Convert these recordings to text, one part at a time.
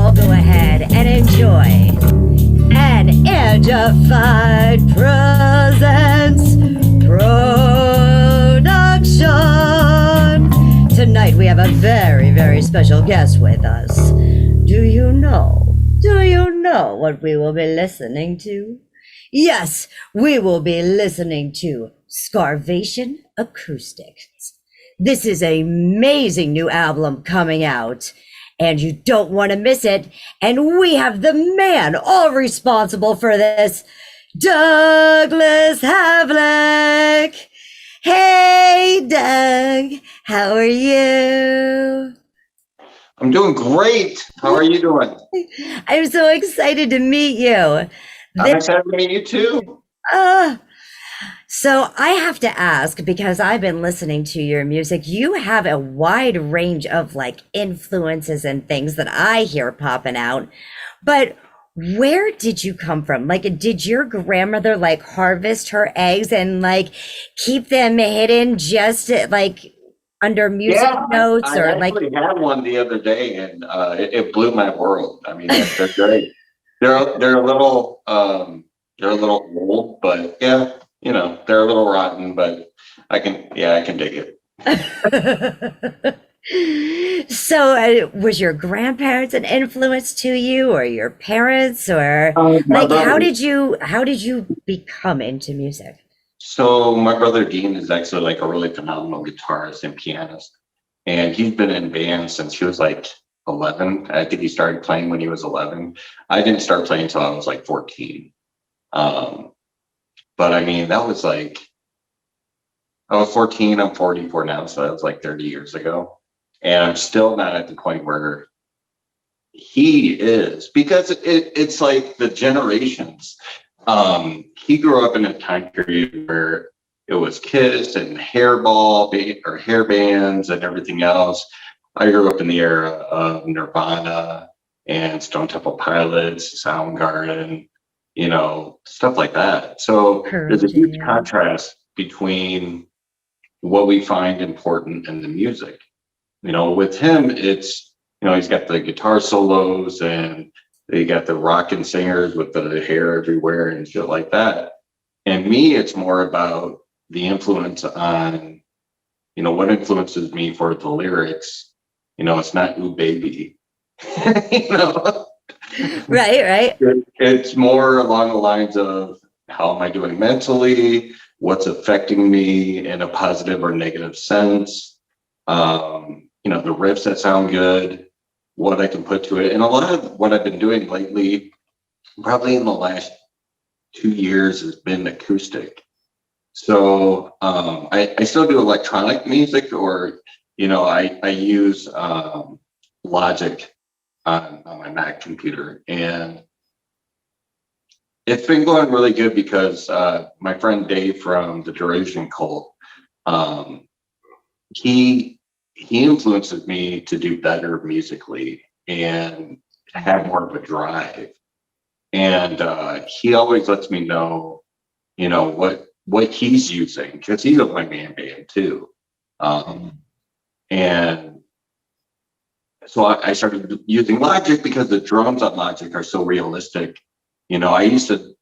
all go ahead and enjoy an Angified Presents production. Tonight we have a very, very special guest with us. Do you know what we will be listening to? Yes, we will be listening to Scarvation Acoustics. This is an amazing new album coming out, and you don't want to miss it. And we have the man all responsible for this, Douglas Havlik. Hey, Doug, how are you? I'm doing great. How are you doing? I'm so excited to meet you. I'm excited to meet you too. So I have to ask, because I've been listening to your music, you have a wide range of like influences and things that I hear popping out. But where did you come from? Like, did your grandmother like harvest her eggs and like keep them hidden just like under music notes? I actually had one the other day, and it blew my world. I mean, they're great. They're a little old, but yeah, you know, they're a little rotten, but I can dig it. So was your grandparents an influence to you, or your parents, or like how did you become into music? So my brother Dean is actually like a really phenomenal guitarist and pianist, and he's been in bands since he was like 11. I think he started playing when he was 11. I didn't start playing until I was like 14. But I mean, that was like, I was 14, I'm 44 now, so that was like 30 years ago. And I'm still not at the point where he is, because it's like the generations. He grew up in a time period where it was Kiss and hair bands and everything else. I grew up in the era of Nirvana and Stone Temple Pilots, Soundgarden, you know, stuff like that. So there's a huge contrast between what we find important in the music. You know, with him, it's, you know, he's got the guitar solos and they got the rockin' singers with the hair everywhere and shit like that. And me, it's more about the influence on, you know, what influences me for the lyrics. You know, it's not "Ooh Baby," you know. Right. It's more along the lines of how am I doing mentally, what's affecting me in a positive or negative sense. You know, the riffs that sound good, what I can put to it. And a lot of what I've been doing lately, probably in the last 2 years, has been acoustic. So I still do electronic music, or, you know, I use Logic on my Mac computer, and it's been going really good because my friend Dave from the Duration Cult, he influences me to do better musically and have more of a drive. And he always lets me know, you know, what he's using, because he's a one-man band too. And so I started using Logic because the drums on Logic are so realistic. You know, I used to,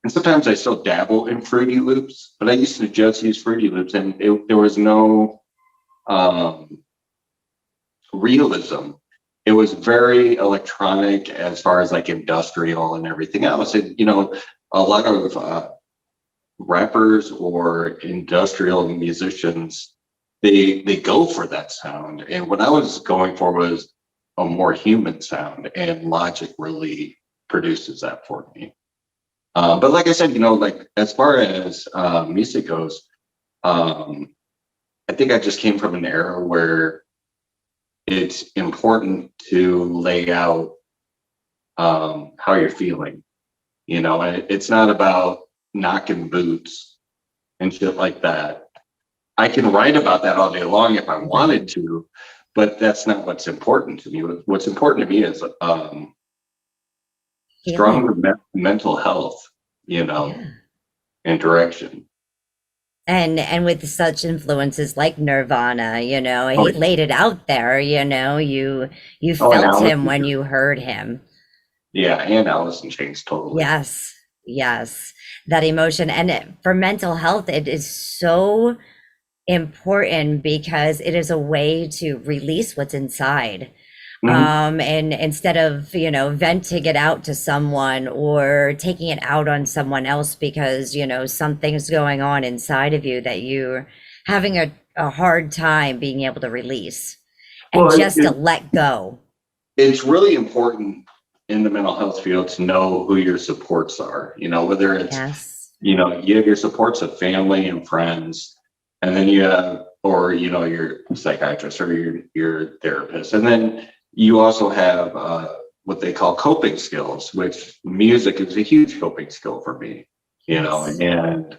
and sometimes I still dabble in Fruity Loops, but I used to just use Fruity Loops, and there was no realism. It was very electronic as far as like industrial and everything else. And, you know, a lot of rappers or industrial musicians, they go for that sound, and what I was going for was a more human sound, and Logic really produces that for me. But like I said, you know, like as far as music goes, I think I just came from an era where it's important to lay out how you're feeling, you know, and it's not about knocking boots and shit like that. I can write about that all day long if I wanted to, but that's not what's important to me. What's important to me is stronger mental health, you know, and direction. And with such influences like Nirvana, you know, Oh, he laid it out there, you know, you oh, and felt him Allison. when you heard him. Yeah, and Allison changed totally. Yes, yes, that emotion. And for mental health, it is so important because it is a way to release what's inside. Mhm. And instead of, you know, venting it out to someone or taking it out on someone else because, you know, something's going on inside of you that you're having a hard time being able to release and Well, just to let go. it's really important in the mental health field to know who your supports are, whether it's, Yes. you have your supports of family and friends, and then you have, or, your psychiatrist or your therapist. And then you also have what they call coping skills, which music is a huge coping skill for me, Yes. and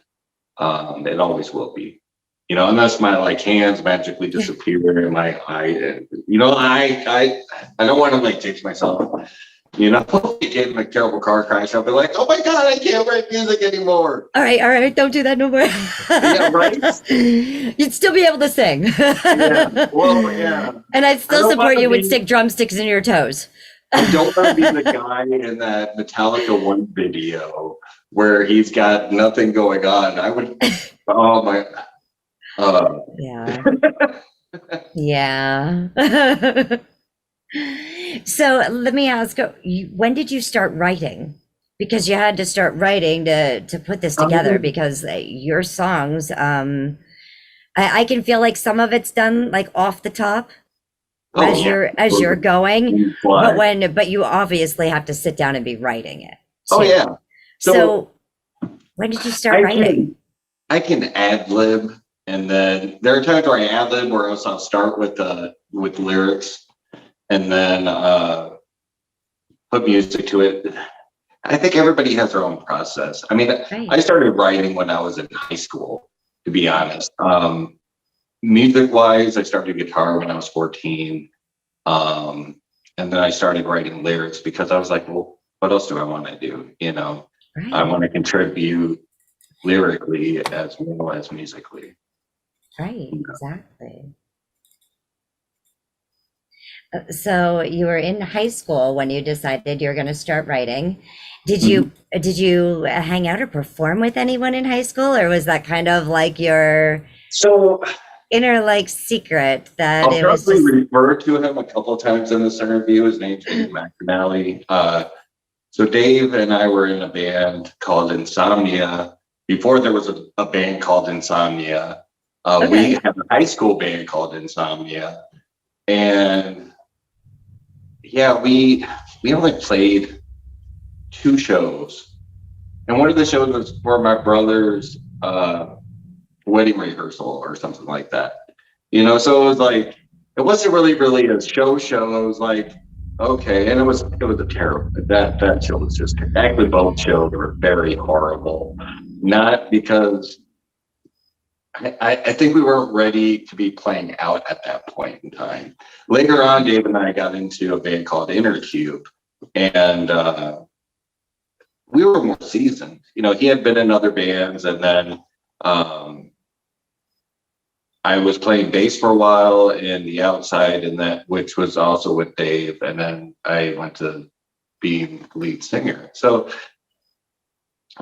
it always will be. Unless my hands magically disappear and my eye, I don't want to jinx myself. Get in a terrible car crash, I'll be like, oh my God, I can't write music anymore. All right, don't do that no more. Yeah, right? You'd still be able to sing. Yeah, well, yeah. And I'd I still don't want support to you with be, stick drumsticks in your toes. I don't want to be the guy in that Metallica One video where he's got nothing going on. I would, oh my, Yeah. Yeah. So let me ask, when did you start writing? Because you had to start writing to put this together um, because your songs, I can feel like some of it's done like off the top oh yeah. as you're going, Fly. but you obviously have to sit down and be writing it Oh too. yeah. So So when did you start I writing? can I can ad lib, and then there are times where I ad lib where I'll start with lyrics and then put music to it. I think everybody has their own process. I mean, Right. I started writing when I was in high school, to be honest. Music wise, I started guitar when I was 14. And then I started writing lyrics because I was like, well, what else do I want to do? I Right. want to contribute lyrically as well as musically. Right. Exactly. So you were in high school when you decided you're going to start writing. Did Mhm. you hang out or perform with anyone in high school, or was that kind of like your So inner like secret that I'll it was probably just refer to him a couple of times in this interview. His name's Dave McNally. So Dave and I were in a band called Insomnia. Before there was a band called Insomnia. We okay? had a high school band called Insomnia. And yeah, we only played 2 shows. And one of the shows was for my brother's wedding rehearsal or something like that. So it was like, it wasn't really a show. It was like, okay. And it was a terrible, that show was just, actually both shows were very horrible. Not because I think we weren't ready to be playing out at that point in time. Later on, Dave and I got into a band called Inner Cube, and we were more seasoned. He had been in other bands, and then I was playing bass for a while in the outside, and that which was also with Dave, and then I went to being lead singer. So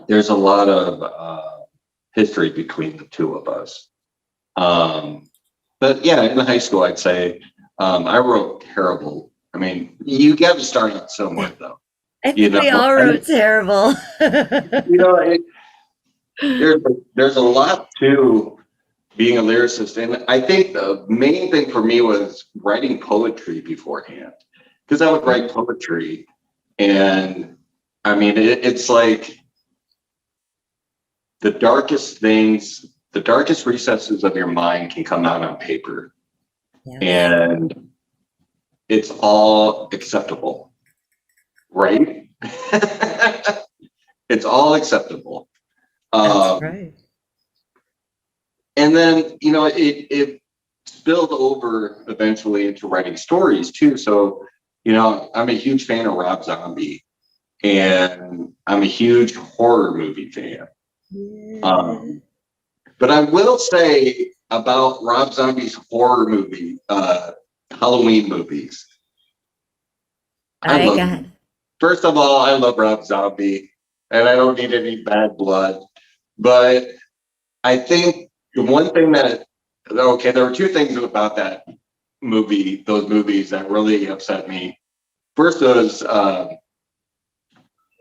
there's a lot of history between the two of us. But yeah, in high school, I'd say I wrote terrible. I mean, you got to start out somewhere, though. I think we all wrote terrible. You know, it, there's a lot to being a lyricist, and I think the main thing for me was writing poetry beforehand, because I would write poetry, and I mean, it's like the darkest things, the darkest recesses of your mind can come out on paper, Yes. and it's all acceptable, right? It's all acceptable. That's right. And then, it spilled over eventually into writing stories too. So, I'm a huge fan of Rob Zombie, and I'm a huge horror movie fan. Yeah. Um, But I will say about Rob Zombie's horror movie, Halloween movies. All right, go ahead. First of all, I love Rob Zombie, and I don't need any bad blood. But I think the one thing there were two things about that movie, those movies that really upset me. First was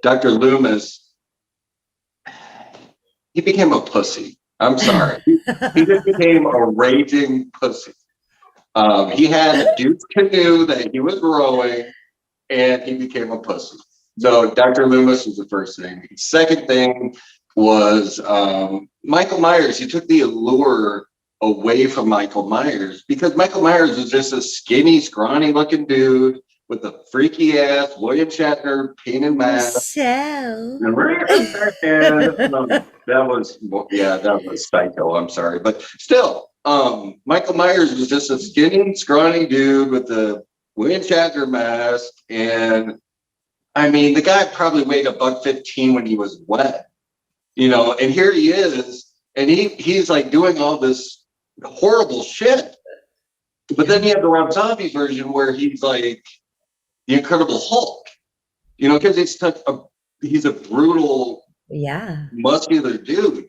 Dr. Loomis. He became a pussy. I'm sorry. He just became a raging pussy. He had a Duke's canoe that he was rowing, and he became a pussy. So Dr. Loomis was the first thing. Second thing was Michael Myers. He took the allure away from Michael Myers because Michael Myers was just a skinny, scrawny looking dude with a freaky ass William Shatner painted mask. So that was psycho. I'm sorry, but still, Michael Myers was just a skinny, scrawny dude with the William Shatner mask, and I mean, the guy probably weighed $115 when he was wet, and here he is, and he's like doing all this horrible shit. But then you have the Rob Zombie version where he's like the Incredible Hulk, because he's a brutal, muscular dude.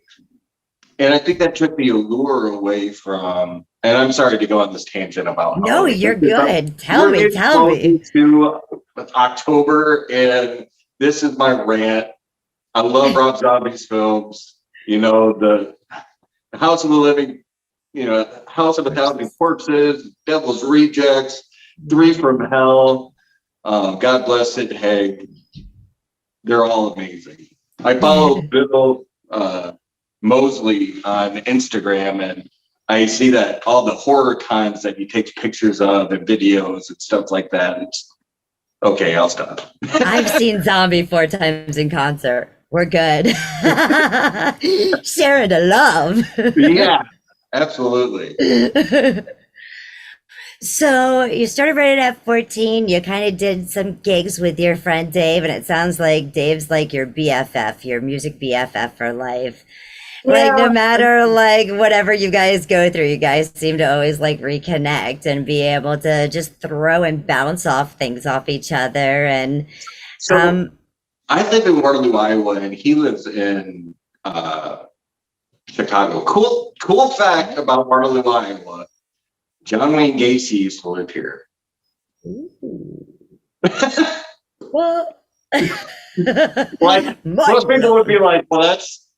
And I think that took the allure away from, and I'm sorry to go on this tangent about No, Halloween. you're good. Tell me. To October, and this is my rant. I love Rob Zombie's films. The House of the Living, House of a Thousand Corpses, Devil's Rejects, Three from Hell, God Bless Sid Haig. They're all amazing. I follow Bill Mosley on Instagram, and I see that all the horror cons that he takes pictures of and videos and stuff like that. Okay, I'll stop. I've seen Zombie 4 times in concert. We're good. Share the love. Yeah, absolutely. So you started writing at 14. You kind of did some gigs with your friend Dave, and it sounds like Dave's like your BFF, your music BFF for life. Like no matter like whatever you guys go through, you guys seem to always like reconnect and be able to just throw and bounce off things off each other. And so I live in Waterloo, Iowa, and he lives in Chicago. Cool fact about Waterloo, Iowa. John Wayne Gacy used to live here. Well, like most people would be like, well,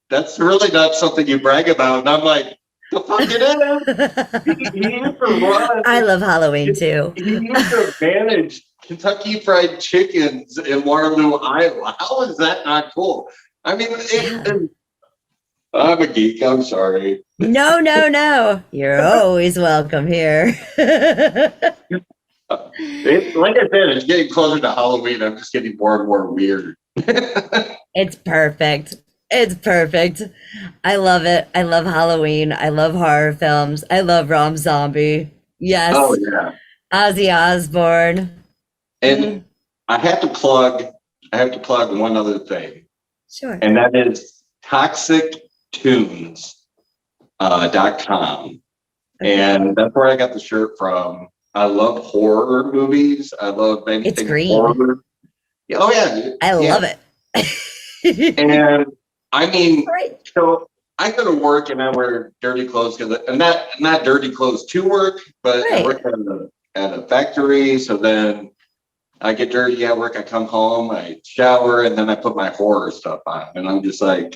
that's really not something you brag about. And I'm like, the fuck it is. He used to run. I love Halloween too. He used to manage Kentucky Fried Chickens in Waterloo, Iowa. How is that not cool? I mean, I'm a geek. I'm sorry. No. You're always welcome here. Like I said, it's getting closer to Halloween. I'm just getting more and more weird. It's perfect. It's perfect. I love it. I love Halloween. I love horror films. I love Rob Zombie. Yes. Oh yeah. Ozzy Osbourne. And I have to plug one other thing. Sure. And that is toxictunes.com. And that's where I got the shirt from. I love horror movies. I love anything it's green. Horror. Oh yeah. I love it. And I mean, so I go to work and I wear dirty clothes because I'm not dirty clothes to work, but I work at a factory. So then I get dirty at work. I come home, I shower, and then I put my horror stuff on. And I'm just like,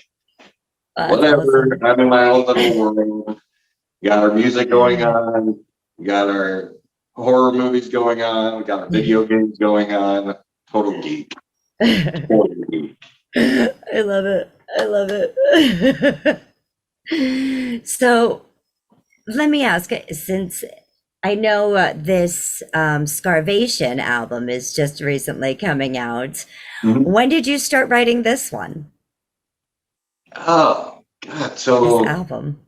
whatever. Awesome. I'm in my own little world. We got our music going on. We got our horror movies going on. We got our video games going on. Total geek. Total geek. I love it. So let me ask, since I know this Scarvation album is just recently coming out, when did you start writing this one? Oh, God. So this album.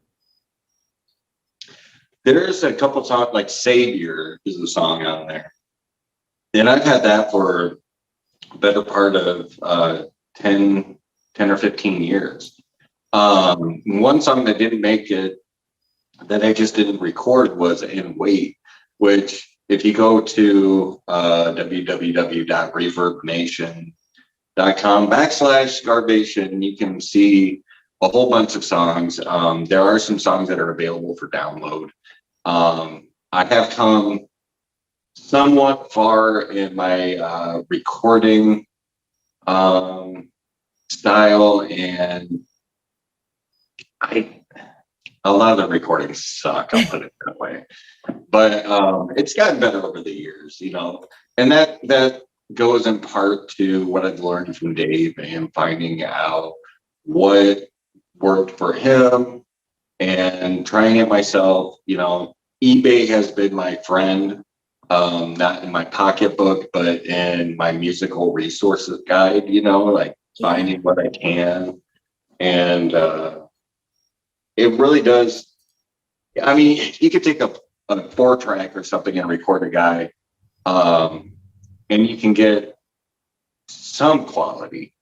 There's a couple songs, like Savior is a song on there. And I've had that for the better part of 10 or 15 years. One song that didn't make it, that I just didn't record, was In Wait, which if you go to www.reverbnation.com/Scarvation, you can see a whole bunch of songs. There are some songs that are available for download. I have come somewhat far in my recording style, and a lot of the recordings suck, I'll put it that way. But it's gotten better over the years, you know, and that goes in part to what I've learned from Dave and finding out what worked for him and trying it myself. You know, eBay has been my friend, not in my pocketbook, but in my musical resources guide, you know, like finding what I can. And it really does. I mean, you could take a 4-track or something and record a guy, and you can get some quality,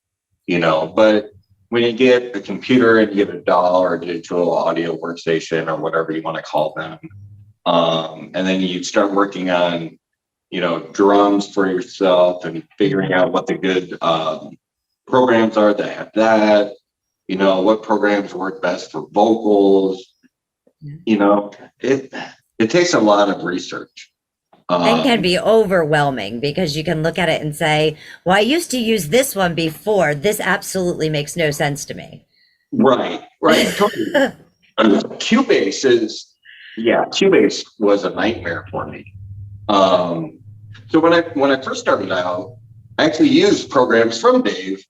you know, but when you get a computer and you get a DAW or a digital audio workstation or whatever you want to call them, and then you start working on, you know, drums for yourself and figuring out what the good programs are that have that, you know, what programs work best for vocals. You know, it takes a lot of research. And can be overwhelming because you can look at it and say, well, I used to use this one before. This absolutely makes no sense to me. Right. Totally. Cubase was a nightmare for me. So when I first started out, I actually used programs from Dave,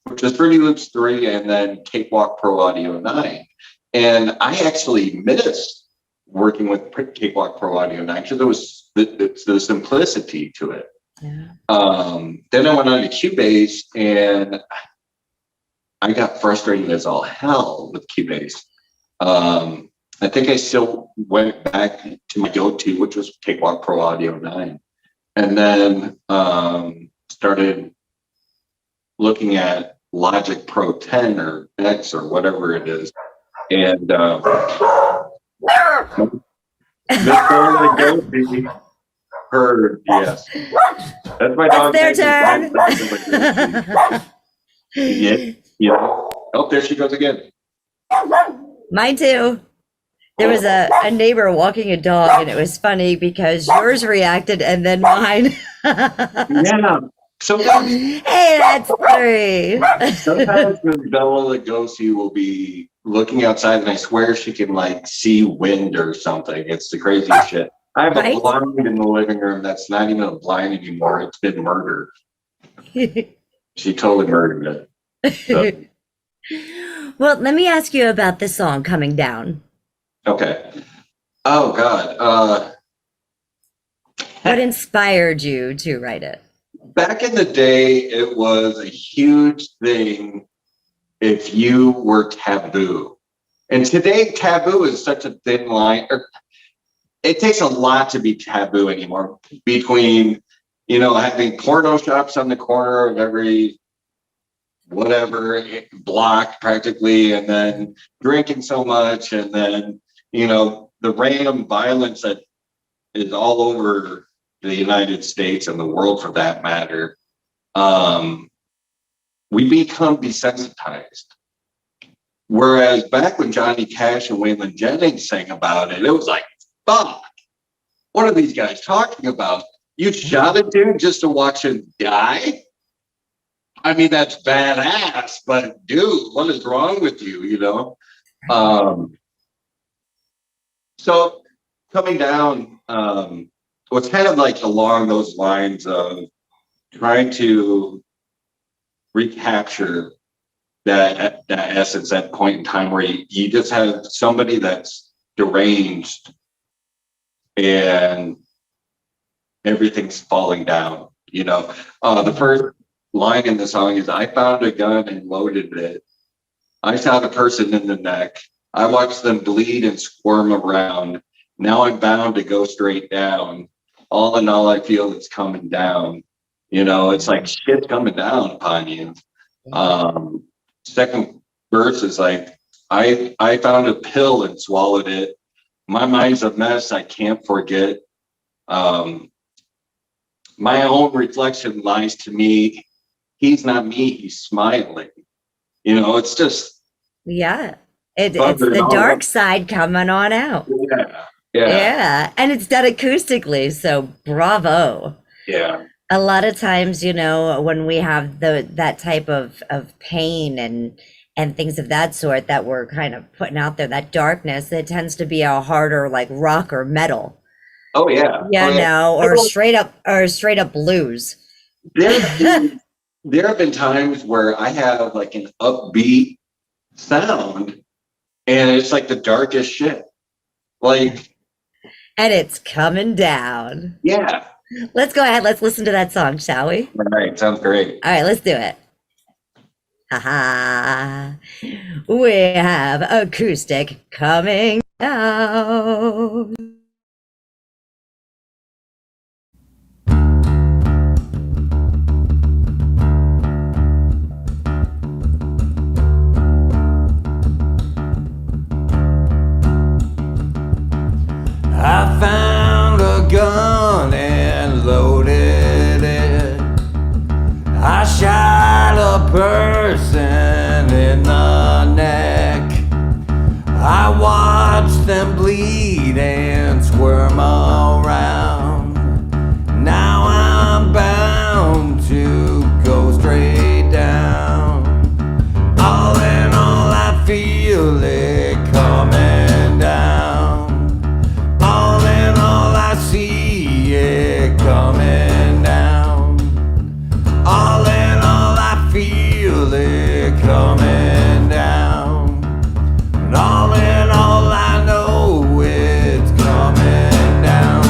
which was Fruity Loops 3 and then Cakewalk Pro Audio 9. And I actually missed working with Cakewalk Pro Audio 9 because there was the simplicity to it. Yeah. Then I went on to Cubase, and I got frustrated as all hell with Cubase. I think I still went back to my go-to, which was Cakewalk Pro Audio 9. And then started looking at Logic Pro 10 or X or whatever it is. And heard, yes. That's my dog. That's their turn. Yeah. Oh, there she goes again. Mine too. There was a neighbor walking a dog, and it was funny because yours reacted and then mine. Yeah. Sometimes, hey, that's 3. Sometimes Bella Lugosi will be looking outside, and I swear she can like see wind or something. It's the craziest shit. I have a blind in the living room that's not even a blind anymore. It's been murdered. She totally murdered it. So. Well, let me ask you about this song, Coming Down. Okay. Oh, God. What inspired you to write it? Back in the day, it was a huge thing if you were taboo. And today, taboo is such a thin line. It takes a lot to be taboo anymore, between, you know, having porno shops on the corner of every whatever block practically, and then drinking so much, and then, you know, the random violence that is all over the United States and the world for that matter. We become desensitized. Whereas back when Johnny Cash and Waylon Jennings sang about it, it was like, fuck, what are these guys talking about? You shot a dude just to watch him die? I mean, that's badass, but dude, what is wrong with you, you know? So Coming Down was kind of like along those lines of trying to recapture that essence, that point in time where you just have somebody that's deranged and everything's falling down, you know. The first line in the song is, I found a gun and loaded it. I shot a person in the neck. I watched them bleed and squirm around. Now I'm bound to go straight down. All in all, I feel it's coming down. You know, it's like shit's coming down upon you. Second verses like, I found a pill and swallowed it. My mind's a mess. I can't forget. My own reflection lies to me. He's not me. He's smiling. It's just. Yeah. It's the dark side coming on out. Yeah. Yeah. And it's done acoustically. So bravo. Yeah. A lot of times, when we have that type of pain and things of that sort that we're kind of putting out there, that darkness, it tends to be a harder like rock or metal. Oh yeah. Or straight up blues. There have been times where I have like an upbeat sound and it's like the darkest shit. Like, and it's coming down. Yeah. Let's go ahead. Let's listen to that song, shall we? All right. Sounds great. All right, let's do it. Haha. We have Acoustic coming down. I found a gun and loaded it. I shot a person in the neck. I watched them bleed and squirm around. Now I'm bound to go straight down. All in all, I feel it coming down. All in all, I see it coming down. All in all, I feel it coming down. And all in all, I know it's coming down.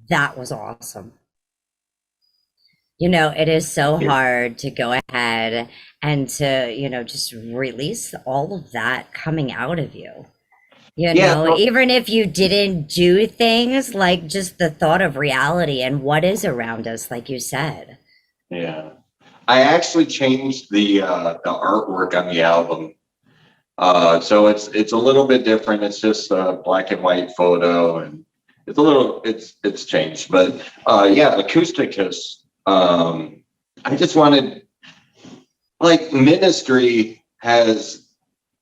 That was awesome. You know, it is so hard to go ahead and to, you know, just release all of that coming out of you. You Yeah, know, no, even if you didn't do things, like just the thought of reality and what is around us, like you said. yeah. I actually changed the artwork on the album. So it's a little bit different. It's just a black and white photo, and it's changed. But yeah, Acousticus. I just wanted, like, Ministry has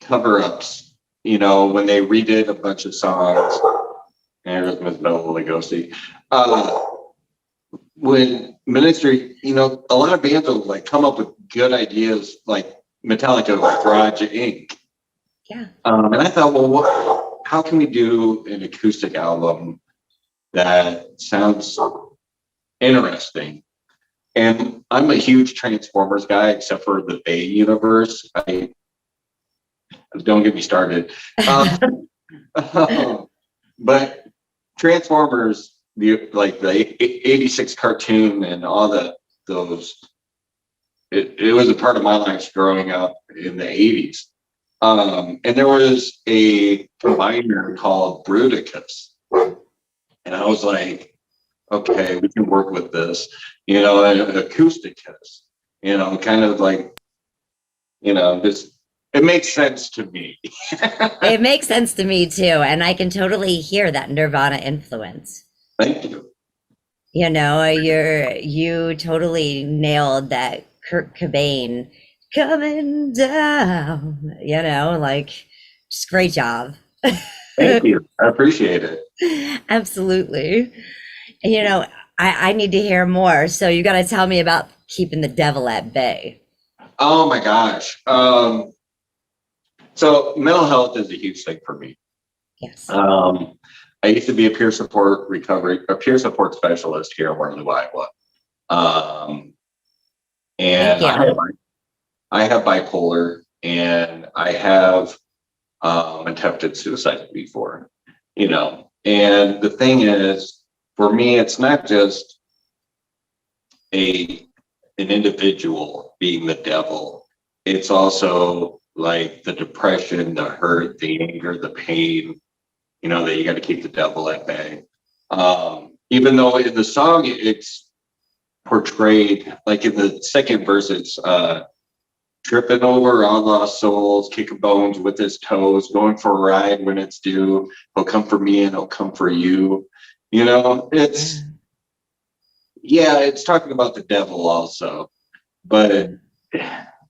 cover-ups, you know, when they redid a bunch of songs. And there's Miss Bella Lugosi. When Ministry, you know, a lot of bands will like come up with good ideas, like Metallica, like Garage Inc. Yeah. And I thought, well, how can we do an acoustic album that sounds interesting? And I'm a huge Transformers guy, except for the Bay universe. Don't get me started. But Transformers, the '86 cartoon and all those, it was a part of my life growing up in the '80s. And there was a combiner called Bruticus, and I was like, okay, we can work with this, you know, and Acousticus, you know, kind of like, you know, just it makes sense to me. It makes sense to me too. And I can totally hear that Nirvana influence. Thank you. You know, you totally nailed that Kurt Cobain coming down, you know, like, just great job. Thank you. I appreciate it. Absolutely. You know, I need to hear more. So you got to tell me about keeping the devil at bay. Oh my gosh. So mental health is a huge thing for me. Yes. I used to be a peer support specialist here in Waterloo, Iowa. And I have bipolar, and I have attempted suicide before, you know. And the thing is, for me, it's not just an individual being the devil. It's also like the depression, the hurt, the anger, the pain, you know, that you got to keep the devil at bay. Even though in the song it's portrayed, like in the second verse, it's tripping over all lost souls, kicking bones with his toes, going for a ride when it's due. He'll come for me and he'll come for you. You know, it's talking about the devil also, but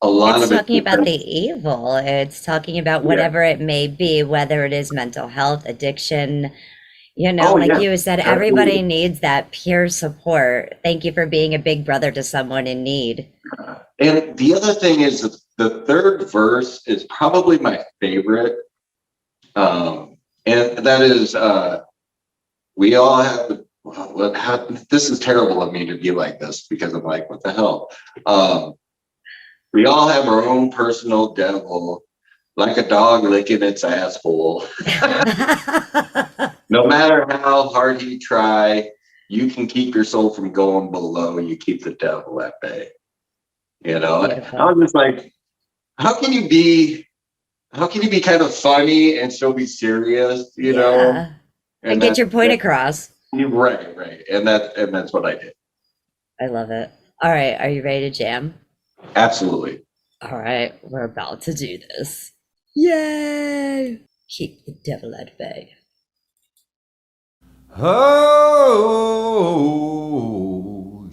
a lot It's of talking it. about the evil. It's talking about whatever it may be, whether it is mental health, addiction, you know, like you said, everybody needs that peer support. Thank you for being a big brother to someone in need. And the other thing is that the third verse is probably my favorite. And that is, we all have, this is terrible of me to be like this, because I'm like, what the hell? We all have our own personal devil, like a dog licking its asshole. No matter how hard you try, you can keep your soul from going below. You keep the devil at bay. You know, I was just like, how can you be kind of funny and still be serious, you know? And get your point across. Right. And that's what I did. I love it. All right. Are you ready to jam? Absolutely. All right. We're about to do this. Yay! Keep the devil at bay. Oh,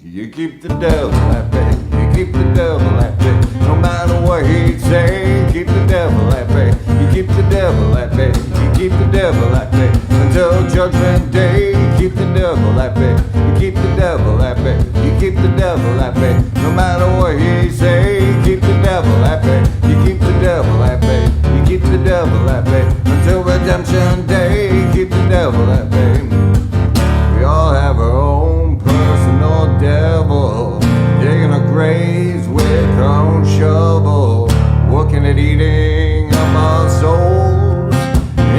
you keep the devil at bay. You keep the devil at bay. No matter what he'd say, keep the devil at bay. You keep the devil at bay. You keep the devil at bay. Until judgment day, keep the devil at bay. You keep the devil at bay. You keep the devil at bay. No matter what he say, keep the devil at bay. You keep the devil at bay. You keep the devil at bay. Until redemption day, keep the devil at bay. We all have our own personal devil, digging our graves with our own shovel, working at eating up our souls.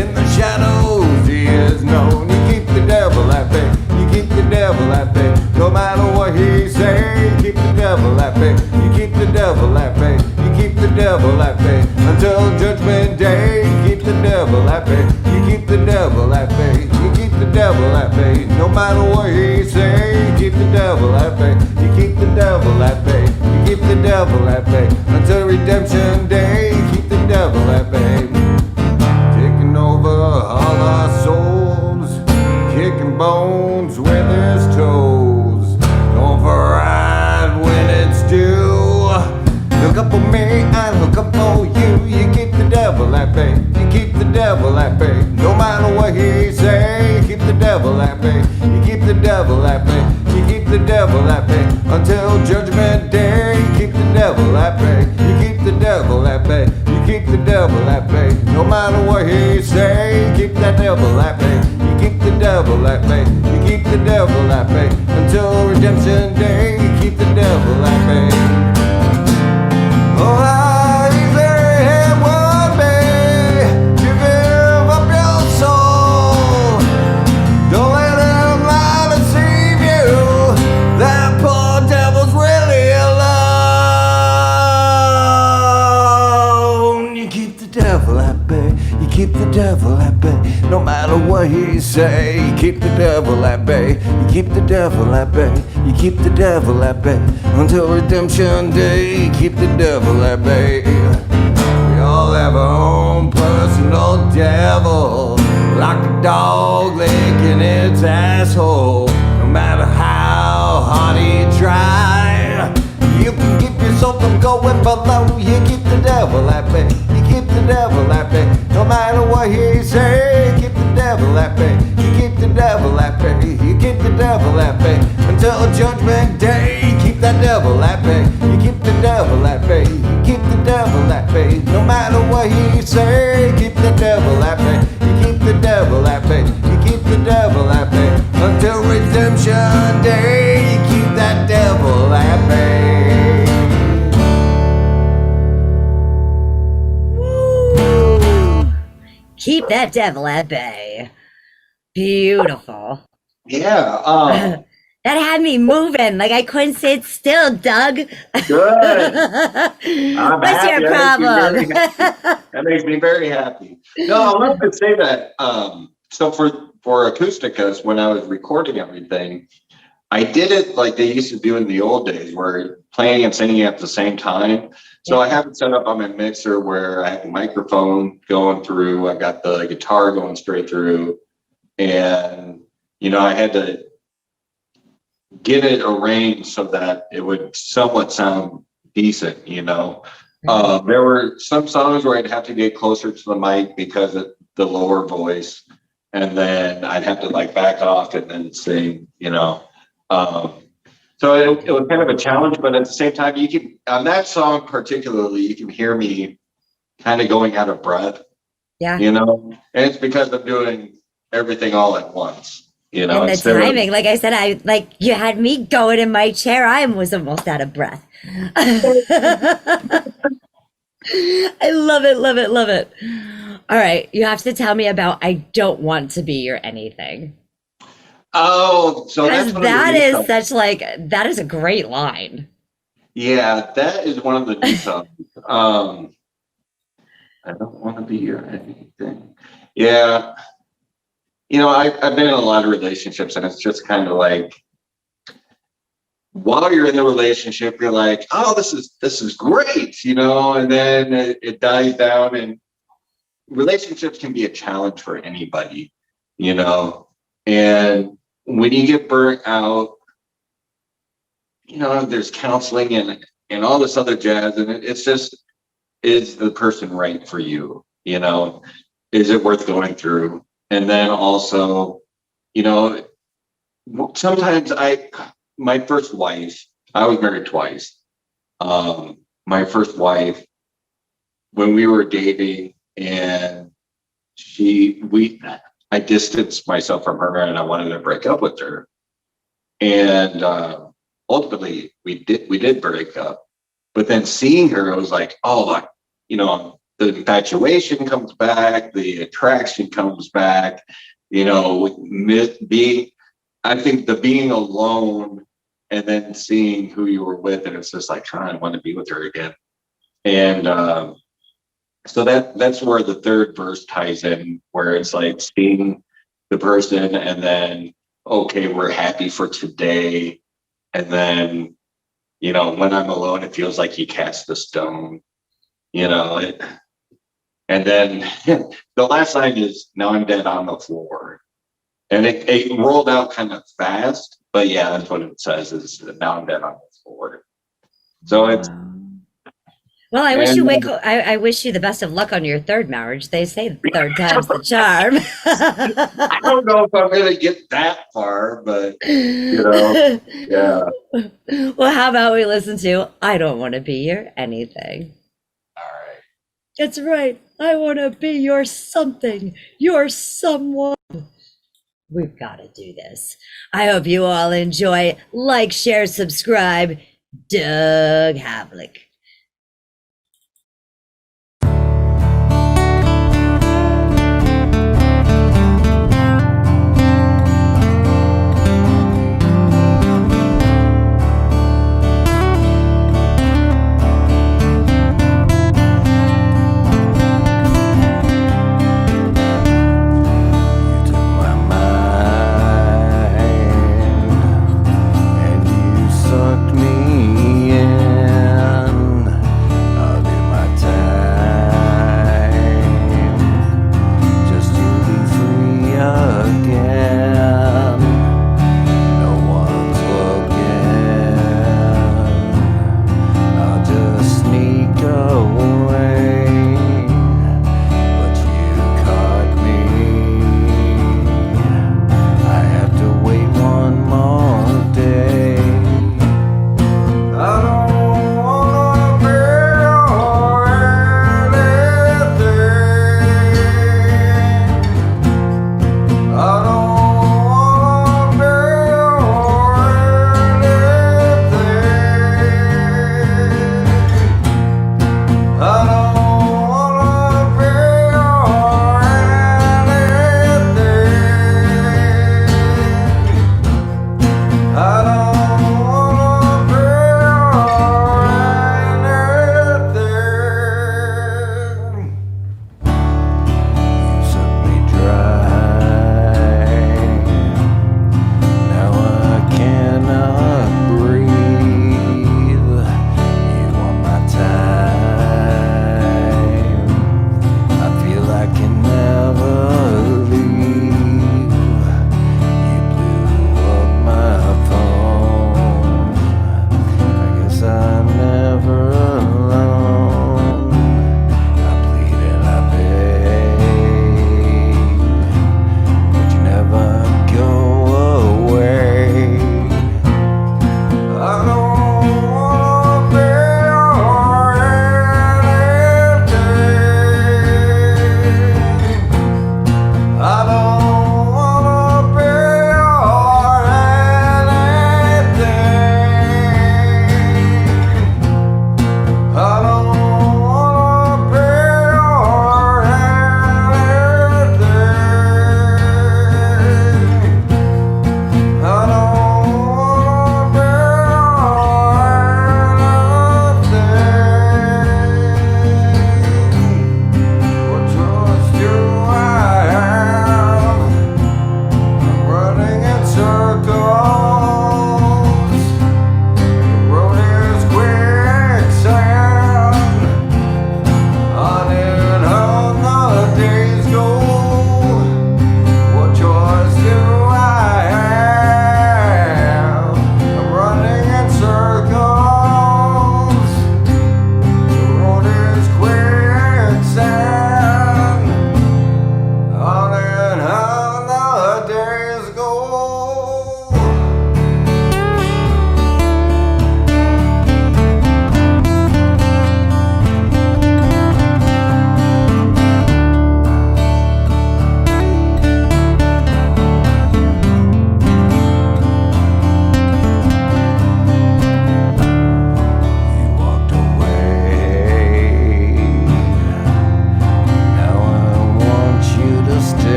In the shadows he is known. You keep the devil at bay. You keep the devil devil at bay. No matter what he say, keep the devil at bay. You keep the devil at bay. You keep the devil at bay until judgment day. Keep the devil at bay. You keep the devil at bay. You keep the devil at bay. No matter what he say, keep the devil at bay. You keep the devil at bay. You keep the devil at bay until redemption day. Keep the devil at bay. Taking over all our souls, kicking bones with his toes. Going for a ride when it's due. Look up for me, I look up for you. You keep the devil at bay. You keep the devil at bay. No matter what he say, keep the devil at bay. You keep the devil at bay. You keep the devil at bay until judgment day. Keep the devil at bay. You keep the devil at bay. You keep the devil at bay. No matter what he say, keep that devil at bay. You keep the devil at bay. You keep the devil at bay until redemption day. Keep the devil at bay. Oh, how easy it would be to give up your soul. Don't let him lie to deceive you. That poor devil's really alone. You keep the devil at bay. You keep the devil at bay. No matter what he say, you keep the devil at bay. You keep the devil at bay. You keep the devil at bay until redemption day. Keep the devil at bay. We all have our own personal devil, like a dog licking its asshole. No matter how hard he try, you can keep yourself from going below. You keep the devil at bay. You keep the devil at bay. No matter what he say, keep the devil at bay. You keep the devil at bay. You keep the devil at bay until judgment day. Keep that devil at bay. You keep the devil at bay. You keep the devil at bay. No matter what he say, keep the devil at bay. You keep the devil at bay. You keep the devil at bay until redemption day. You keep that devil at bay. Keep that devil at bay. Beautiful. Yeah. That had me moving. Like I couldn't sit still, Doug. Good. I'm What's happy. your problem? That makes me very happy. No, I wanted to say that. So for Acousticus, when I was recording everything, I did it like they used to do in the old days, where playing and singing at the same time. So I have it set up on my mixer where I have a microphone going through. I got the guitar going straight through, and I had to get it arranged so that it would somewhat sound decent. There were some songs where I'd have to get closer to the mic because of the lower voice, and then I'd have to like back off and then sing. So it was kind of a challenge, but at the same time, you can, on that song particularly, you can hear me kind of going out of breath. Yeah. And it's because I'm doing everything all at once. And the timing, like I said, you had me going in my chair. I was almost out of breath. I love it, love it, love it. All right, you have to tell me about I Don't Want to Be Your Anything. Oh, so that's that is such that is a great line. Yeah, that is one of the new songs. I don't want to be your anything. Yeah. I've been in a lot of relationships, and it's just kind of like, while you're in the relationship, you're like, oh, this is great, and then it dies down, and relationships can be a challenge for anybody, and when you get burnt out, there's counseling and all this other jazz, and it's just, is the person right for you? Is it worth going through? And then also, sometimes my first wife, I was married twice. My first wife, when we were dating, and I distanced myself from her, and I wanted to break up with her. And ultimately we did break up. But then seeing her, I was like, oh, the infatuation comes back, the attraction comes back, being I think the being alone and then seeing who you were with, and it's just like, I want to be with her again. And so that's where the third verse ties in, where it's like seeing the person and then, okay, we're happy for today. And then, you know, when I'm alone, it feels like he cast the stone, you know, and then the last line is, now I'm dead on the floor. And it rolled out kind of fast, but yeah, that's what it says is now I'm dead on the floor. So it's, Well, I wish you I wish you the best of luck on your third marriage. They say third time's the charm. I don't know if I'm going to get that far, but you know, yeah. Well, how about we listen to I Don't Want to Be Your Anything? All right. That's right. I want to be your something, your someone. We've got to do this. I hope you all enjoy. Like, share, subscribe. Doug Havlik. Sucked me in.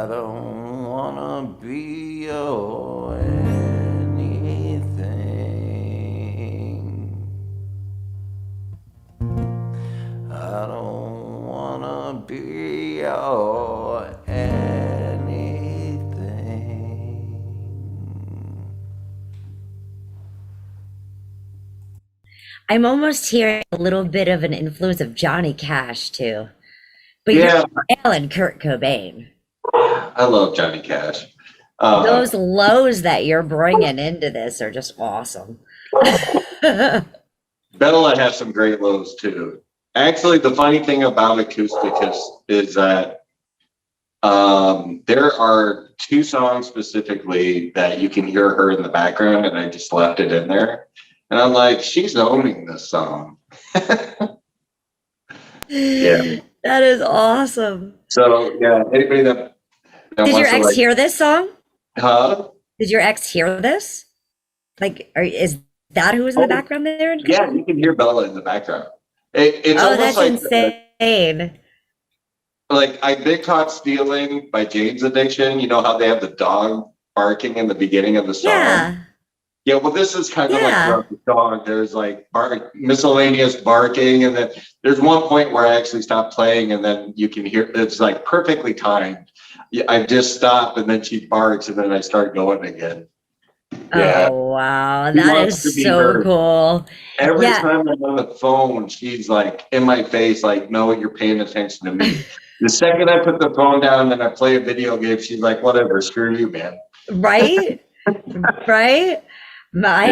I don't wanna be your anything. I don't wanna be your anything. I'm almost hearing a little bit of an influence of Johnny Cash too. But Yeah, you're Alan Kurt Cobain. I love Johnny Cash. Those lows that you're bringing into this are just awesome. Bella has some great lows too. Actually, the funny thing about Acoustic is that there are two songs specifically that you can hear her in the background, and I just left it in there. And I'm like, she's owning this song. Yeah. That is awesome. So yeah, anybody that Did your wants to ex like, hear this song? huh? Did your ex hear this? Like, is that who was in the Oh, background there? yeah, you can hear Bella in the background. It's Oh, almost that's insane. like I've been caught stealing by Jane's Addiction. You know how they have the dog barking in the beginning of the song? Yeah. Yeah, well, this is kind of like Yeah. throughout the song. There's like miscellaneous barking, and then there's one point where I actually stopped playing, and then you can hear it's like perfectly timed. Yeah, I just stopped, and then she barks, and then I start going again. Yeah, Oh, wow. she That wants to is be so heard. cool. Every Yeah. time I'm on the phone, she's like in my face, like, "No, you're paying attention to me." The second I put the phone down and I play a video game, she's like, "Whatever, screw you, man." Right? Right? I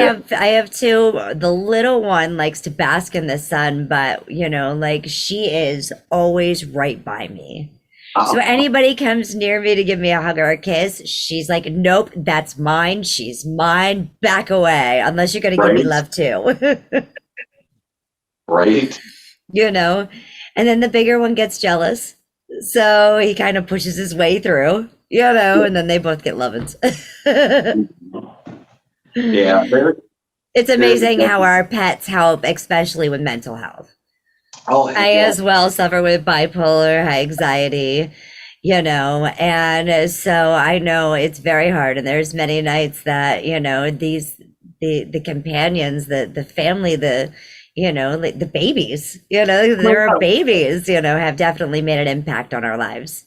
have two. The little one likes to bask in the sun, but like she is always right by me. So anybody comes near me to give me a hug or a kiss, she's like, "Nope, that's mine. She's mine. Back away, unless you're gonna give me Right. love too." Right? And then the bigger one gets jealous, so he kind of pushes his way through, and then they both get lovins. Yeah, It's amazing how our pets help, especially with mental health. oh, I yeah. as well suffer with bipolar anxiety, and so I know it's very hard. And there's many nights that, the companions, the family, like the babies, there are babies, have definitely made an impact on our lives.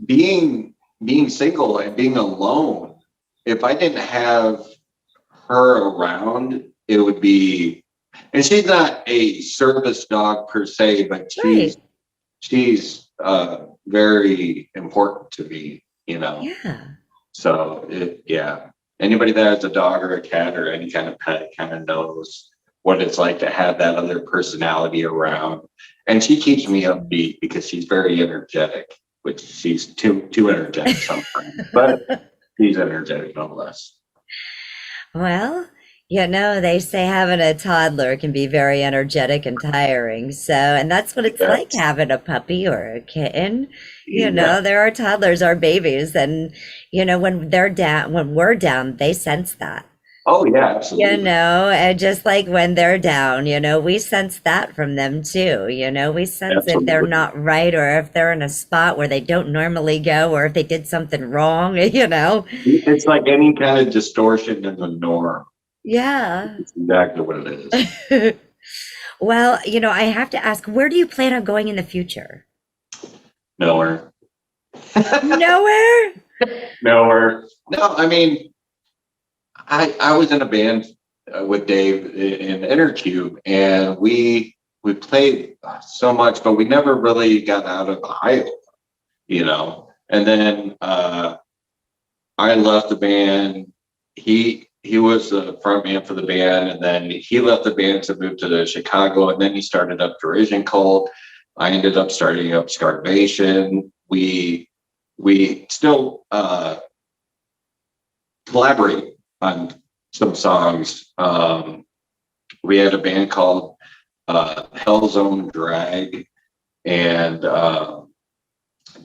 Being single and being alone, if I didn't have her around, it would be, and she's not a service dog per se, but Right. she's very important to me, Yeah. So anybody that has a dog or a cat or any kind of pet kind of knows what it's like to have that other personality around. And she keeps me upbeat because she's very energetic, which she's too energetic sometimes, but she's energetic nonetheless. Well, they say having a toddler can be very energetic and tiring. So, and that's what it's like having a puppy or a kitten. There are toddlers, are babies, and when we're down, they sense that. Oh yeah, absolutely. And just like when they're down, we sense that from them too. We sense if they're Absolutely. not right, or if they're in a spot where they don't normally go, or if they did something wrong, It's like any kind of distortion in the norm. Yeah. It's exactly what it is. Well, I have to ask, where do you plan on going in the future? Nowhere. Nowhere? Nowhere. No, I mean, I was in a band with Dave in Intercube, and we played so much, but we never really got out of Iowa, And then I left the band. He was the front man for the band, and then he left the band to move to Chicago, and then he started up Derision Cult. I ended up starting up Scarvation. We still collaborate on some songs. We had a band called Hellzone Drag and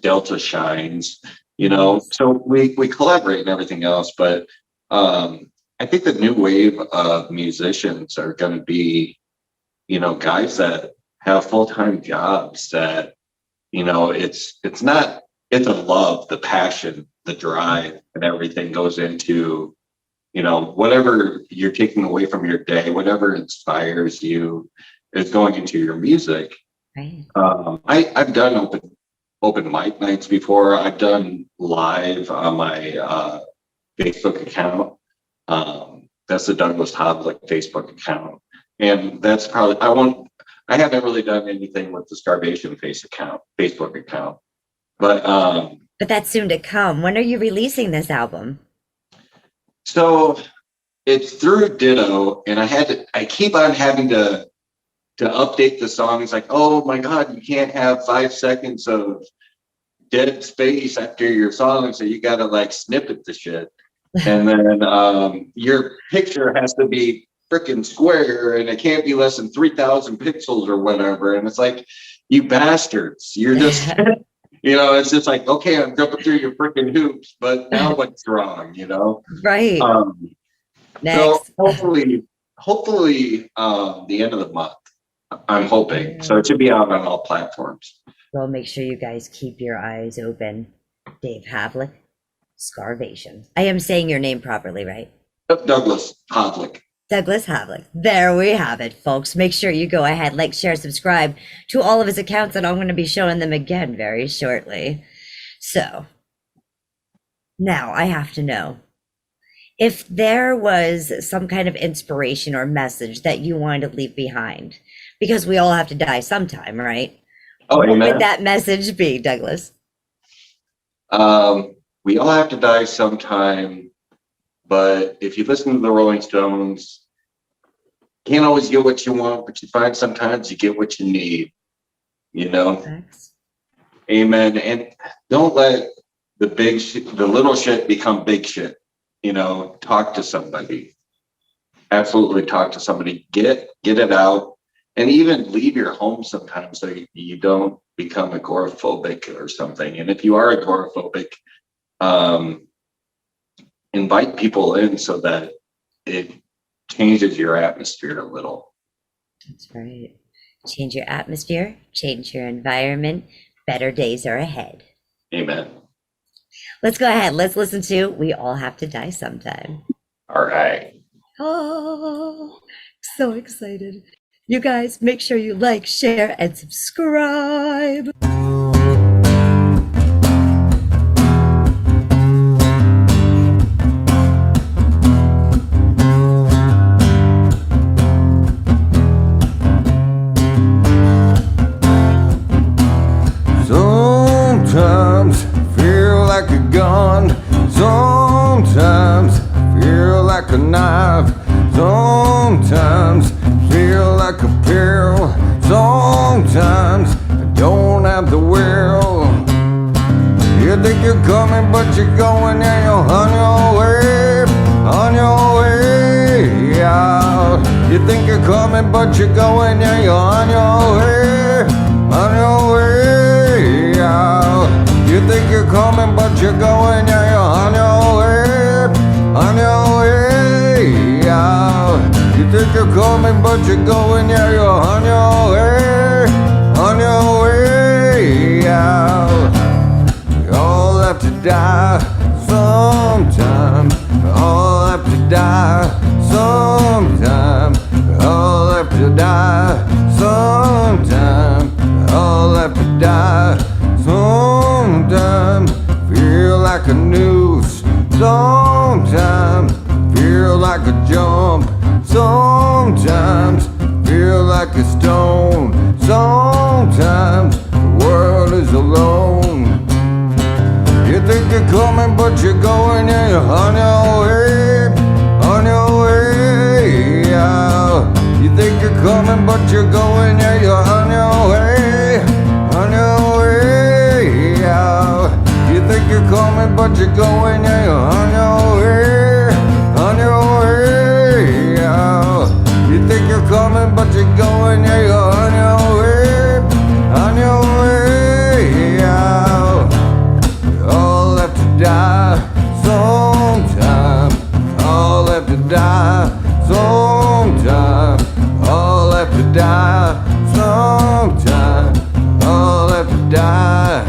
Delta Shines, so we collaborate and everything else, but I think the new wave of musicians are going to be, guys that have full-time jobs that, it's it's a love, the passion, the drive, and everything goes into, you know, whatever you're taking away from your day, whatever inspires you is going into your music. Right. I've done open mic nights before. I've done live on my Facebook account. That's the Douglas Havlik Facebook account. And that's probably, I haven't really done anything with the Scarvation Facebook account. But that's soon to come. When are you releasing this album? So it's through Ditto, and I keep on having to update the songs. Like, oh my God, you can't have 5 seconds of dead space after your song, so you got to like snippet the shit. And then your picture has to be freaking square, and it can't be less than 3,000 pixels or whatever. And it's like, you bastards, you're just, you know, it's just like, okay, I'm jumping through your freaking hoops, but now what's wrong, you know? Right. Next. So hopefully, the end of the month, I'm hoping. So it should be out on all platforms. Well, make sure you guys keep your eyes open. Dave Havlik, Scarvation. I am saying your name properly, right? Douglas Havlik. Douglas Havlik. There we have it, folks. Make sure you go ahead, like, share, subscribe to all of his accounts, and I'm going to be showing them again very shortly. So, now I have to know, if there was some kind of inspiration or message that you wanted to leave behind, because we all have to die sometime, right? Oh, what amen. would that message be, Douglas? We all have to die sometime, but if you listen to the Rolling Stones, you can't always get what you want, but you find sometimes you get what you need, you know? Thanks. Amen. And don't let the little shit become big shit. You know, talk to somebody. Absolutely talk to somebody. Get it out. And even leave your home sometimes so you don't become agoraphobic or something. And if you are agoraphobic, invite people in so that it changes your atmosphere a little. That's right. Change your atmosphere, change your environment. Better days are ahead. Amen. Let's go ahead. Let's listen to We All Have to Die Sometime. All right. Oh, so excited. You guys, make sure you like, share, and subscribe. Sometimes feel like a gun. Sometimes feel like a knife. Sometimes feel like a pill. Sometimes I don't have the will. You think you're coming, but you're going, and you're on your way out. You think you're coming, but you're going, and you're on your way out. You think you're coming, but you're going, and you're on your way out. You think you're coming, but you're going, yeah, you're on your way out. We all have to die sometime. We all have to die sometime. We all have to die sometime. We all have to die sometime. Feel like a noose sometime. Feel like a jump sometimes. Feel like a stone sometimes. The world is alone. You think you're coming, but you're going, and you're on your way out. You think you're coming, but you're going, and you're on your way out. You think you're coming, but you're going, and you're on your way out. You think you're coming, but you're going, yeah, you're on your way out. We all have to die sometime. All have to die sometime. All have to die sometime. All have to die.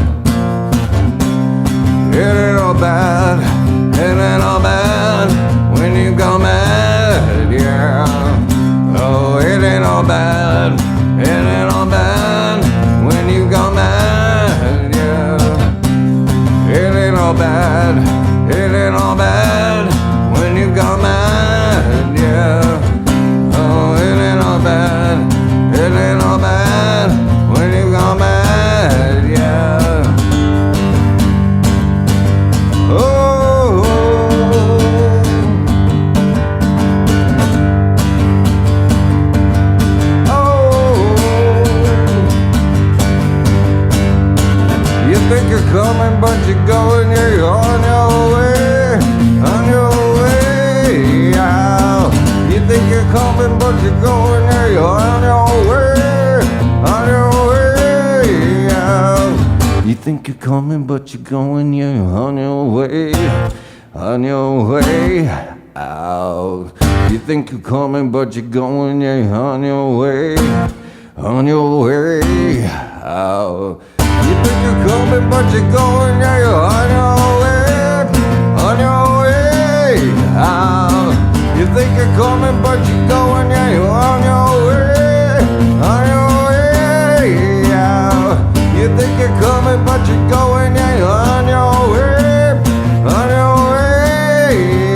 think you're coming, but you're going, you're on your way, on your way out. You think you're coming, but you're going, you're on your way, on your way out. You think you're coming, but you're going, yeah, you're on your way out. You think you're coming, but you're going, yeah, you're on your way out. You think you're coming, but you're going, yeah, you're on your way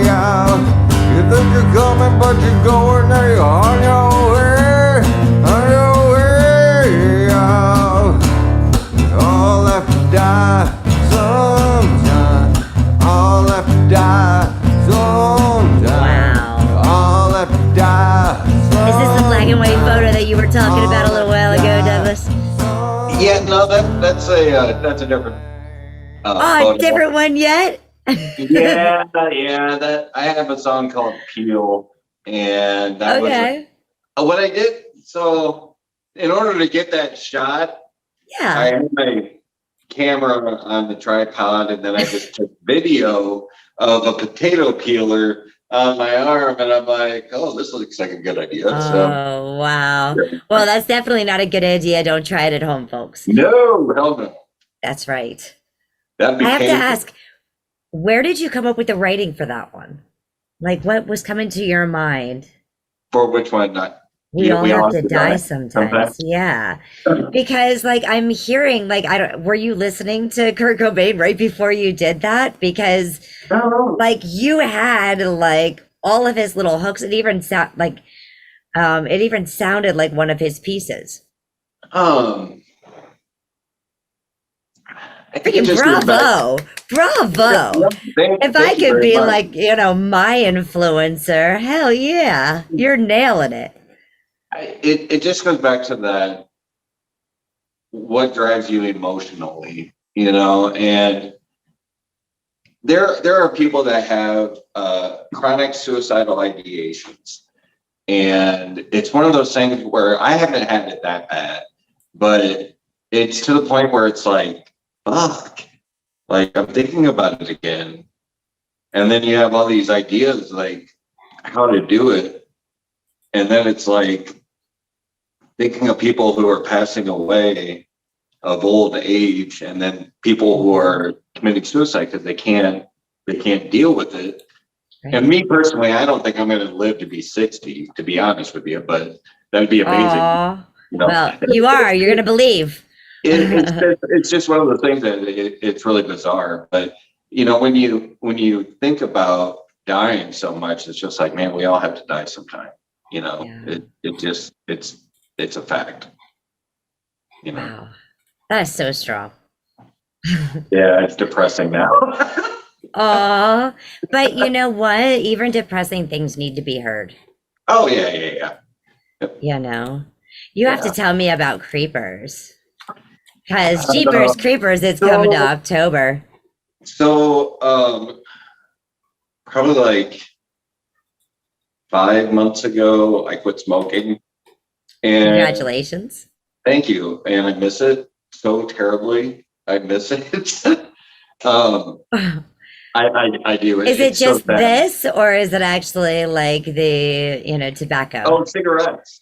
out. You think you're coming, but you're going, yeah, you're on your way out. All have to die sometime. All have to die sometime. Wow. All have to die sometime. Is this the black and white photo that you were talking about a little while ago, Douglas? Yeah, no, that's a different. Oh, a different one yet? Yeah. That I have a song called "Peel," and that Okay. was what I did. So, in order to get that shot, I Yeah. had my camera on the tripod, and then I just took video of a potato peeler on my arm, and I'm like, "Oh, this looks like a good idea." So, Oh, wow. Well, that's definitely not a good idea. Don't try it at home, folks. no, hell no. That's right. That'd be I have to painful. ask, where did you come up with the writing for that one? Like, what was coming to your mind? For which one? Not. We Yeah, all have to die sometimes. Yeah. Because like I'm hearing like were you listening to Kurt Cobain right before you did that? Because No. like you had like all of his little hooks. It even sounded like one of his pieces. I think it Freaking just goes back- bravo. If I Thank you could very be much. like, my influencer, hell yeah, you're nailing it. It just goes back to that, what drives you emotionally, and there are people that have chronic suicidal ideations, and it's one of those things where I haven't had it that bad, but it's to the point where it's like, fuck, like I'm thinking about it again, and then you have all these ideas like how to do it, and then it's like thinking of people who are passing away of old age, and then people who are committing suicide because they can't deal with it. Right. And me personally, I don't think I'm going to live to be 60, to be honest with you, but that'd be amazing. Aw. You know? Well, you are. You're gonna believe. It's just one of the things that it's really bizarre. But when you think about dying so much, it's just like, man, we all have to die sometime. Yeah. It's a fact. Wow, that is so strong. Yeah, it's depressing now. Aw, but you know what? Even depressing things need to be heard. Oh yeah. You have to tell me about Creepers. Because Jeepers Creepers, it's coming to October. So probably like 5 months ago, I quit smoking. And Congratulations. thank you. And I miss it so terribly. I miss it. I do. Is it It's so just sad. this, or is it actually like the, tobacco? Oh, cigarettes.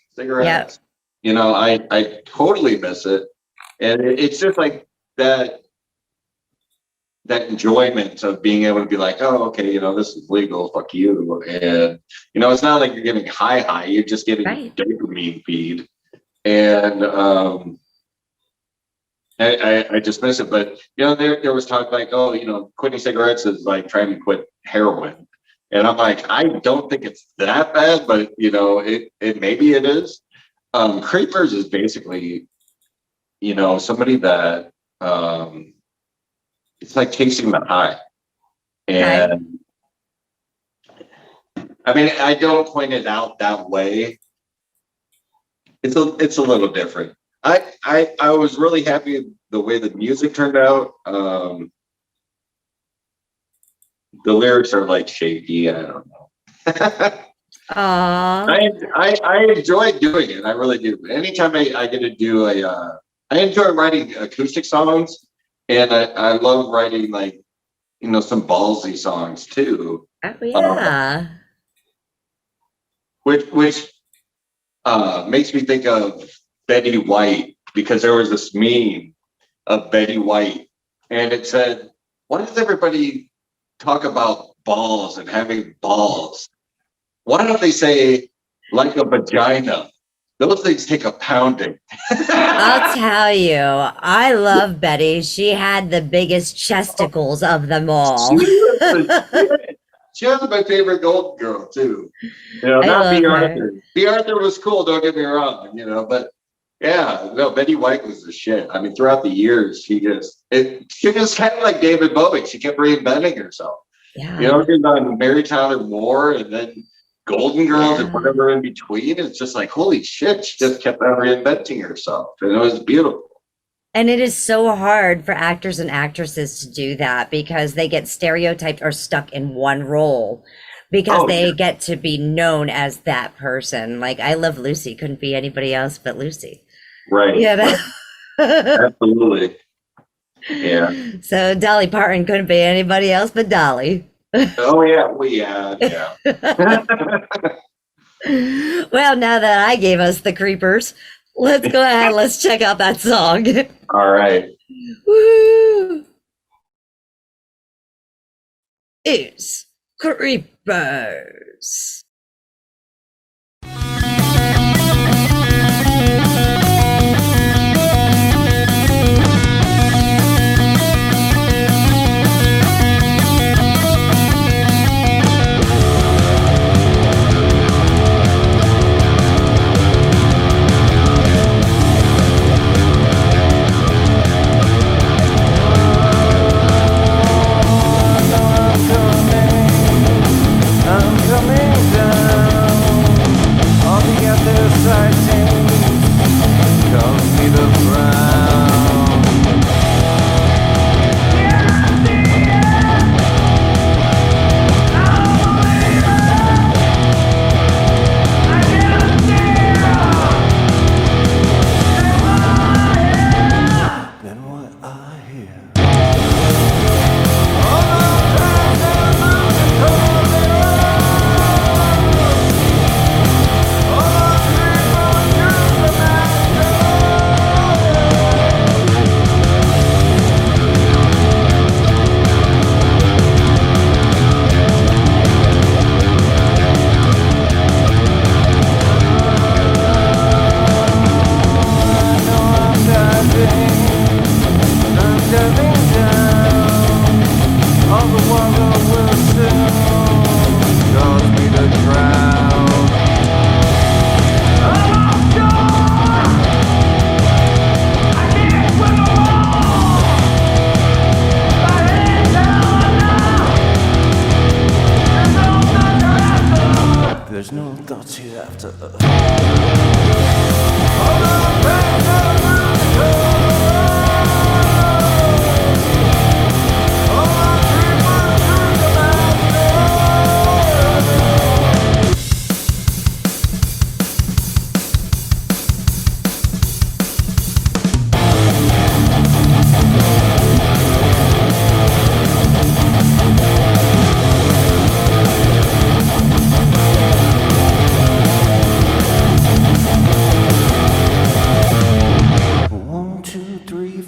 I totally miss it. And it's just like that enjoyment of being able to be like, oh, okay, this is legal, fuck you. And, it's not like you're getting high, you're just getting Right. dopamine feed. And I just miss it. But, there was talk like, oh, quitting cigarettes is like trying to quit heroin. And I'm like, I don't think it's that bad, but, it maybe it is. Creepers is basically, somebody that it's like chasing the high. And I mean, I don't point it out that way. It's a little different. I was really happy the way the music turned out. The lyrics are like shaky. I don't know. I enjoy doing it. I really do. Anytime I get to do I enjoy writing acoustic songs, And I love writing like, some ballsy songs too. Oh yeah. Which makes me think of Betty White, because there was this meme of Betty White, and it said, "Why does everybody talk about balls and having balls? Why don't they say like a vagina? Those things take a pounding." I'll tell you, I love Betty. She had the biggest chesticles of them all. She was my favorite Golden Girl too. I Not love B. her. Arthur. B. Arthur was cool, don't get me wrong, but yeah, no, Betty White was the shit. I mean, throughout the years, she just kind of like David Bowie. She kept reinventing herself. Yeah. She's on Mary Tyler Moore and then Golden Girls and whatever in between. It's just like, holy shit, she just kept on reinventing herself. And it was beautiful. And it is so hard for actors and actresses to do that because they get stereotyped or stuck in one role because they get to be known as that person. Like, I Love Lucy couldn't be anybody else but Lucy. Right. Yeah. Absolutely. Yeah. So Dolly Parton couldn't be anybody else but Dolly. Oh, yeah. Well, yeah. Well, now that I gave us the creepers, let's go ahead. Let's check out that song. All right. Woo! It's Creepers. There's no thoughts hereafter.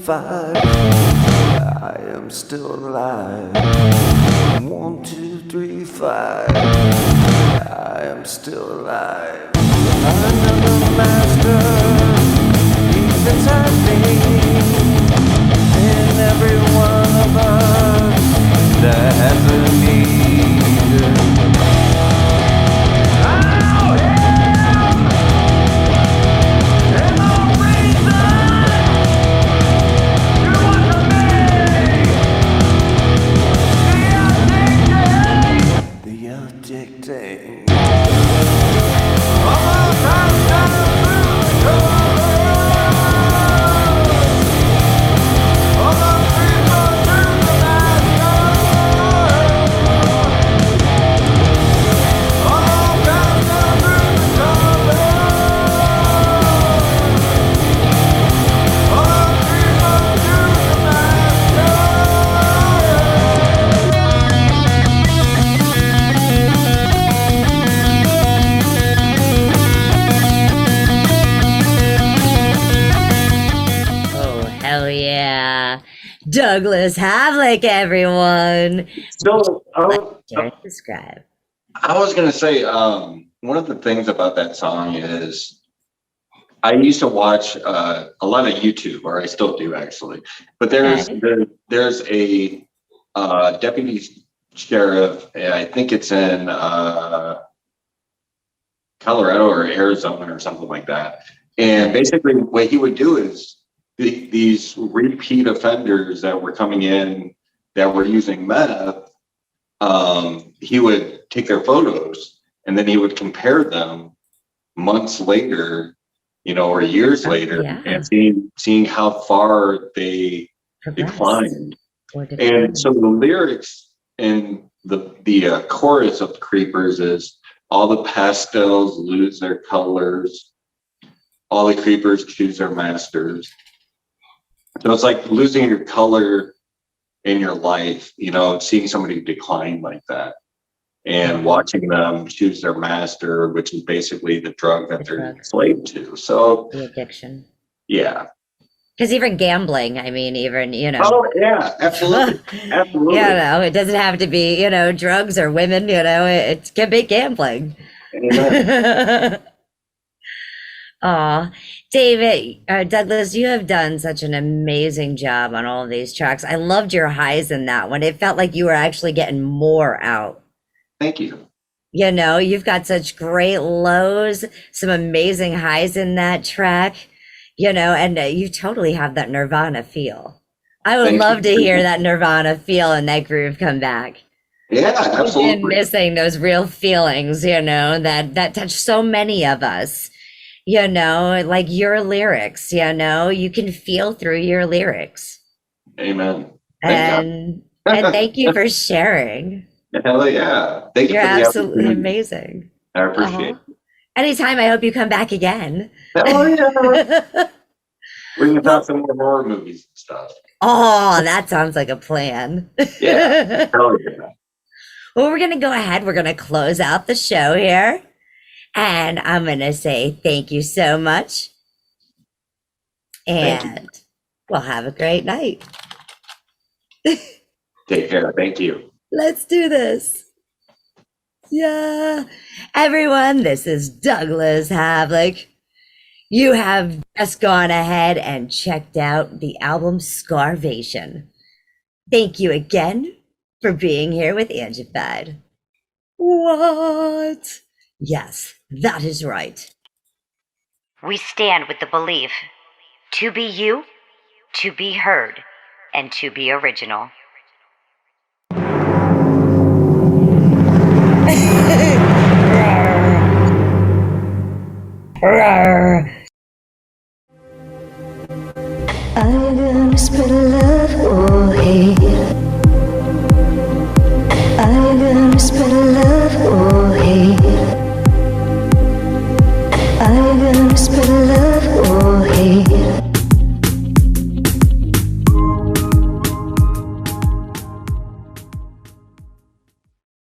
Five. I am still alive. 1, 2, 3, 5. I am still alive. Another master, he's inside me. In every one of us that has a need. Addicting. Douglas Havlik, everyone. So Share and subscribe. I was gonna say, one of the things about that song is I used to watch a lot of YouTube, or I still do actually. But there's a deputy sheriff, and I think it's in Colorado or Arizona or something like that. And basically, what he would do is these repeat offenders that were coming in that were using meth, he would take their photos and then he would compare them months later, or years later, and seeing how far they declined. And so the lyrics in the chorus of the Creepers is, all the pastels lose their colors, all the creepers choose their masters. So it's like losing your color in your life, seeing somebody decline like that and watching them choose their master, which is basically the drug that they're enslaved to. So the addiction. Yeah. Because even gambling, I mean, Oh, yeah, absolutely. Absolutely. It doesn't have to be, drugs or women, it can be gambling. Aw, David, Douglas, you have done such an amazing job on all of these tracks. I loved your highs in that one. It felt like you were actually getting more out. Thank you. You've got such great lows, some amazing highs in that track, and you totally have that Nirvana feel. I would love to hear that Nirvana feel and that groove come back. Yeah, absolutely. I've been missing those real feelings, that touch so many of us. Like your lyrics, you can feel through your lyrics. Amen. And thank you for sharing. Hell yeah. Thank you. You're absolutely amazing. I appreciate it. Anytime, I hope you come back again. Hell yeah. We can talk some more horror movies and stuff. Oh, that sounds like a plan. Yeah. Hell yeah. Well, we're going to go ahead. We're going to close out the show here. And I'm going to say thank you so much. And we'll have a great night. Take care. Thank you. Let's do this. Yeah. Everyone, this is Douglas Havlik. You have just gone ahead and checked out the album Scarvation. Thank you again for being here with Angified. What? Yes, that is right. We stand with the belief to be you, to be heard, and to be original. I'm gonna spread love or hate. I'm gonna spread love or hate. I'm gonna spread love.